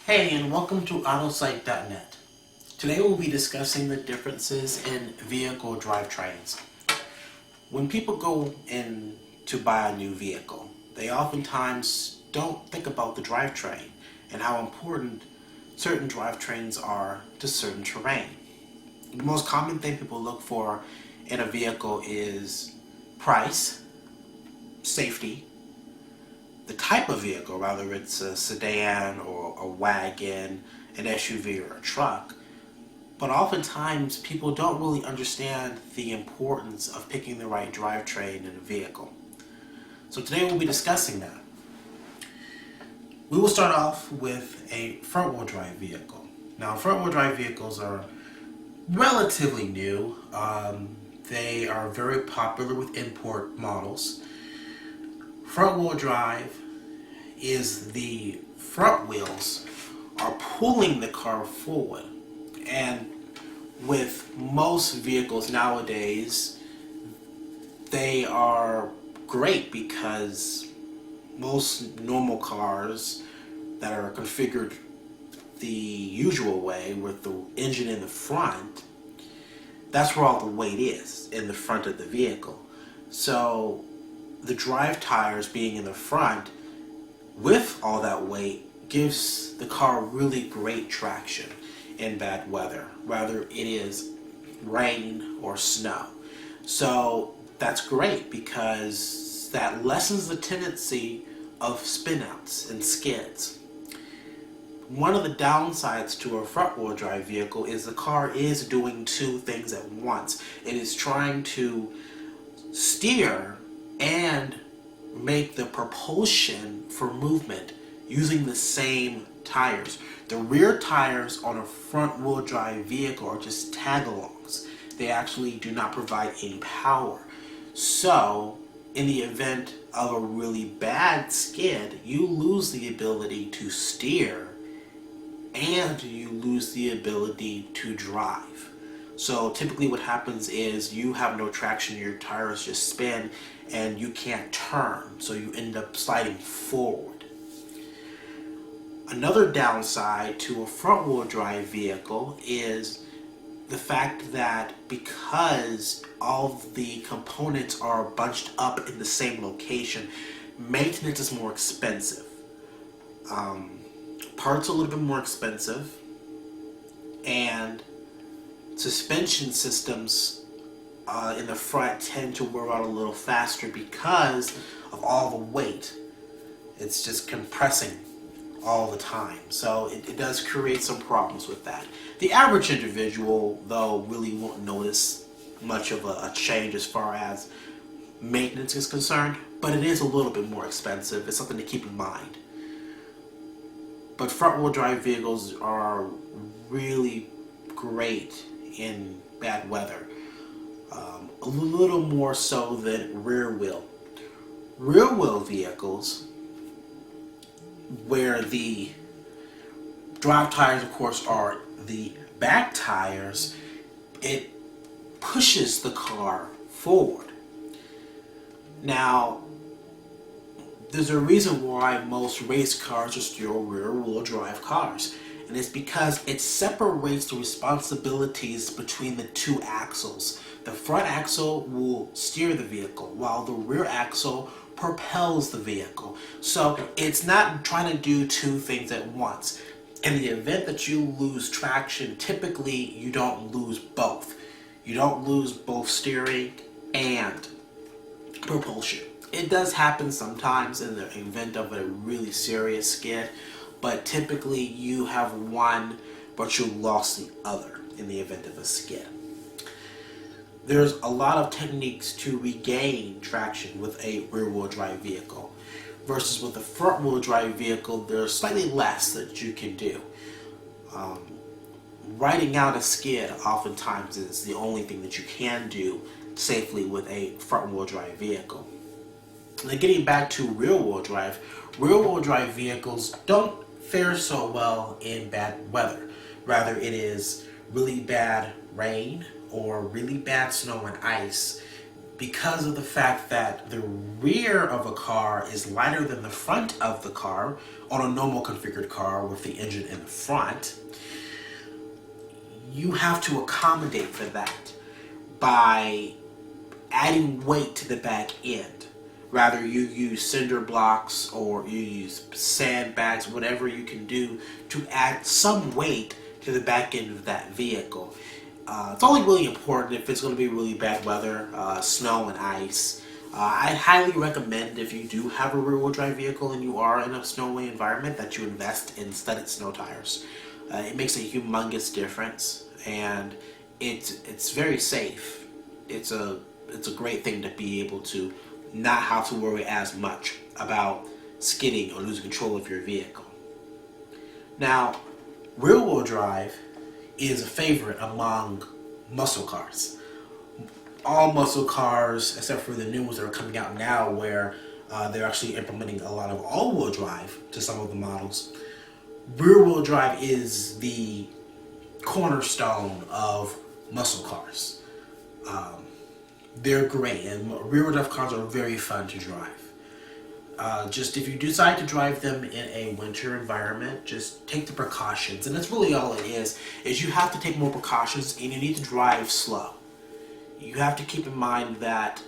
Hey, and welcome to Autosight.net. Today we'll be discussing the differences in vehicle drivetrains. When people go in to buy a new vehicle, they oftentimes don't think about the drivetrain and how important certain drivetrains are to certain terrain. The most common thing people look for in a vehicle is price, safety, the type of vehicle, whether it's a sedan or a wagon, an SUV or a truck. But oftentimes people don't really understand the importance of picking the right drivetrain in a vehicle. So today we'll be discussing that. We will start off with a front-wheel drive vehicle. Now, front-wheel drive vehicles are relatively new. They are very popular with import models. Front-wheel drive is the front wheels are pulling the car forward. And with most vehicles nowadays, they are great because most normal cars that are configured the usual way with the engine in the front, that's where all the weight is, in the front of the vehicle. So the drive tires being in the front with all that weight gives the car really great traction in bad weather, whether it is rain or snow. So that's great because that lessens the tendency of spinouts and skids. One of the downsides to a front-wheel drive vehicle is the car is doing two things at once. It is trying to steer and make the propulsion for movement using the same tires. The rear tires on a front-wheel drive vehicle are just tag-alongs. They actually do not provide any power. So, in the event of a really bad skid, you lose the ability to steer and you lose the ability to drive. So typically what happens is you have no traction, your tires just spin and you can't turn, so you end up sliding forward. Another downside to a front-wheel drive vehicle is the fact that because all of the components are bunched up in the same location, maintenance is more expensive. Parts are a little bit more expensive, and suspension systems in the front tend to wear out a little faster because of all the weight. It's just compressing all the time. So it does create some problems with that. The average individual, though, really won't notice much of a change as far as maintenance is concerned, but it is a little bit more expensive. It's something to keep in mind. But front-wheel drive vehicles are really great in bad weather. A little more so than rear wheel. Rear wheel vehicles, where the drive tires of course are the back tires, it pushes the car forward. Now, there's a reason why most race cars are still rear wheel drive cars. And it's because it separates the responsibilities between the two axles. The front axle will steer the vehicle, while the rear axle propels the vehicle. So it's not trying to do two things at once. In the event that you lose traction, typically you don't lose both. You don't lose both steering and propulsion. It does happen sometimes in the event of a really serious skid, but typically you have one, but you lost the other in the event of a skid. There's a lot of techniques to regain traction with a rear-wheel drive vehicle, versus with a front-wheel drive vehicle, there's slightly less that you can do. Riding out a skid oftentimes is the only thing that you can do safely with a front-wheel drive vehicle. Now, getting back to rear-wheel drive vehicles don't fare so well in bad weather. Rather, it is really bad rain or really bad snow and ice because of the fact that the rear of a car is lighter than the front of the car on a normal configured car with the engine in the front, you have to accommodate for that by adding weight to the back end. Rather, you use cinder blocks or you use sandbags, whatever you can do to add some weight to the back end of that vehicle. It's only really important if it's going to be really bad weather, snow and ice. I highly recommend, if you do have a rear-wheel drive vehicle and you are in a snowy environment, that you invest in studded snow tires. It makes a humongous difference, and it's very safe. It's a great thing to be able to not have to worry as much about skidding or losing control of your vehicle. Now, rear-wheel drive is a favorite among muscle cars. All muscle cars, except for the new ones that are coming out now, where they're actually implementing a lot of all-wheel drive to some of the models. Rear-wheel drive is the cornerstone of muscle cars. They're great, and rear-wheel drive cars are very fun to drive. Just if you decide to drive them in a winter environment, just take the precautions. And that's really all it is you have to take more precautions, and you need to drive slow. You have to keep in mind that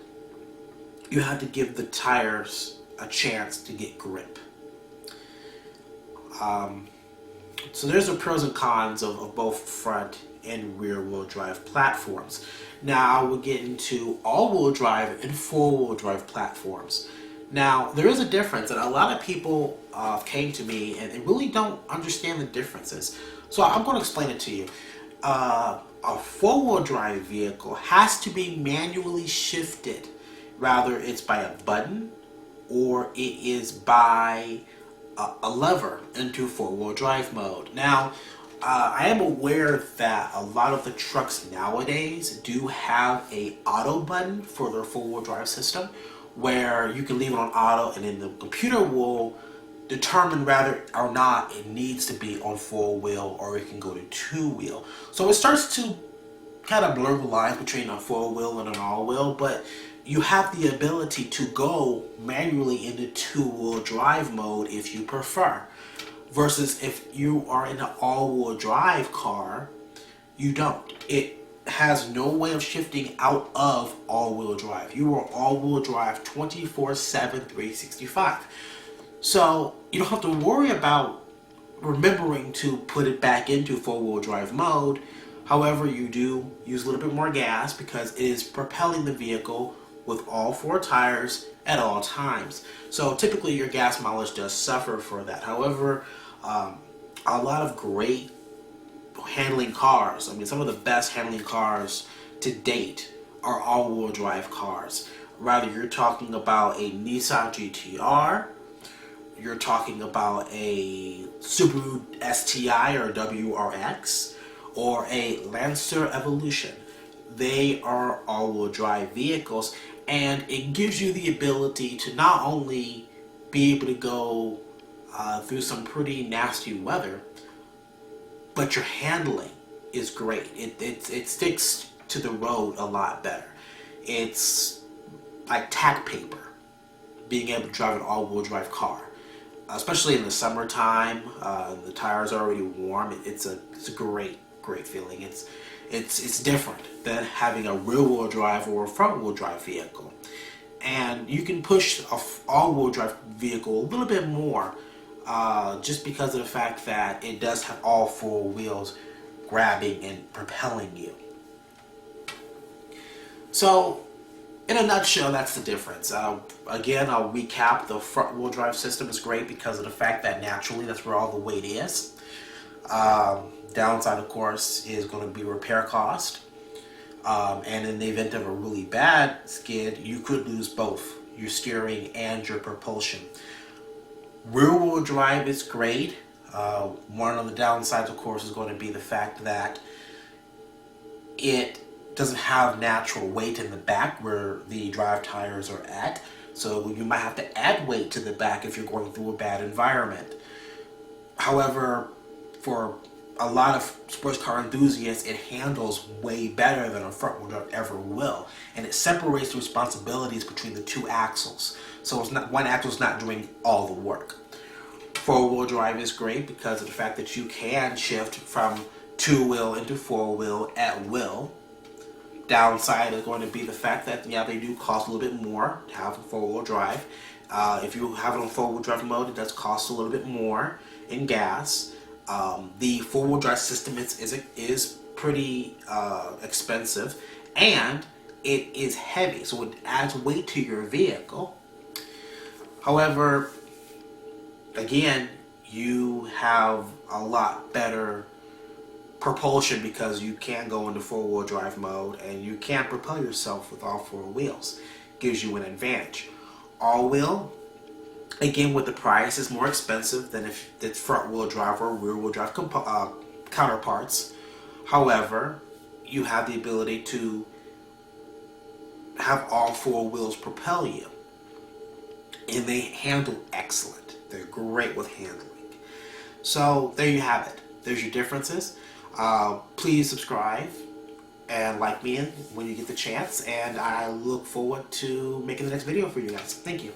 you have to give the tires a chance to get grip. So there's the pros and cons of both front and rear wheel drive platforms. Now I will get into all-wheel drive and four-wheel drive platforms. Now there is a difference, and a lot of people came to me and really don't understand the differences. So I'm going to explain it to you. A four-wheel drive vehicle has to be manually shifted. Rather, it's by a button or it is by a lever into four-wheel drive mode. Now, I am aware that a lot of the trucks nowadays do have a auto button for their four-wheel drive system, where you can leave it on auto and then the computer will determine whether or not it needs to be on four-wheel or it can go to two-wheel. So it starts to kind of blur the lines between a four-wheel and an all-wheel, but you have the ability to go manually into two-wheel drive mode if you prefer. Versus if you are in an all-wheel drive car, you don't. It has no way of shifting out of all-wheel drive. You are all-wheel drive 24/7, 365. So you don't have to worry about remembering to put it back into four-wheel drive mode. However, you do use a little bit more gas because it is propelling the vehicle with all four tires at all times. So typically your gas mileage does suffer for that. However, a lot of great handling cars, I mean some of the best handling cars to date are all-wheel drive cars. Rather, you're talking about a Nissan GT-R, you're talking about a Subaru STI or WRX, or a Lancer Evolution. They are all-wheel drive vehicles, and it gives you the ability to not only be able to go through some pretty nasty weather, but your handling is great. It sticks to the road a lot better. It's like tack paper, being able to drive an all-wheel drive car. Especially in the summertime, the tires are already warm. It's a great feeling. It's different than having a rear-wheel drive or a front-wheel drive vehicle. And you can push an all-wheel drive vehicle a little bit more just because of the fact that it does have all four wheels grabbing and propelling you. So, in a nutshell, that's the difference. Again, I'll recap. The front-wheel drive system is great because of the fact that naturally that's where all the weight is. Downside, of course, is going to be repair cost. And in the event of a really bad skid, you could lose both your steering and your propulsion. Rear-wheel drive is great. One of the downsides, of course, is going to be the fact that it doesn't have natural weight in the back where the drive tires are at. So you might have to add weight to the back if you're going through a bad environment. However, for a lot of sports car enthusiasts, it handles way better than a front wheel drive ever will, and it separates the responsibilities between the two axles. So it's not, one axle is not doing all the work. Four-wheel drive is great because of the fact that you can shift from two-wheel into four-wheel at will. Downside is going to be the fact that, yeah, they do cost a little bit more to have a four-wheel drive. If you have it on four-wheel drive mode, it does cost a little bit more in gas. The four-wheel drive system is pretty expensive, and it is heavy, so it adds weight to your vehicle. However, again, you have a lot better propulsion because you can go into four-wheel drive mode and you can propel yourself with all four wheels. Gives you an advantage. All-wheel, again, with the price, is more expensive than if it's front-wheel drive or rear-wheel drive counterparts. However, you have the ability to have all four wheels propel you, and they handle excellent. They're great with handling. So there you have it. There's your differences. Please subscribe and like me when you get the chance, and I look forward to making the next video for you guys. Thank you.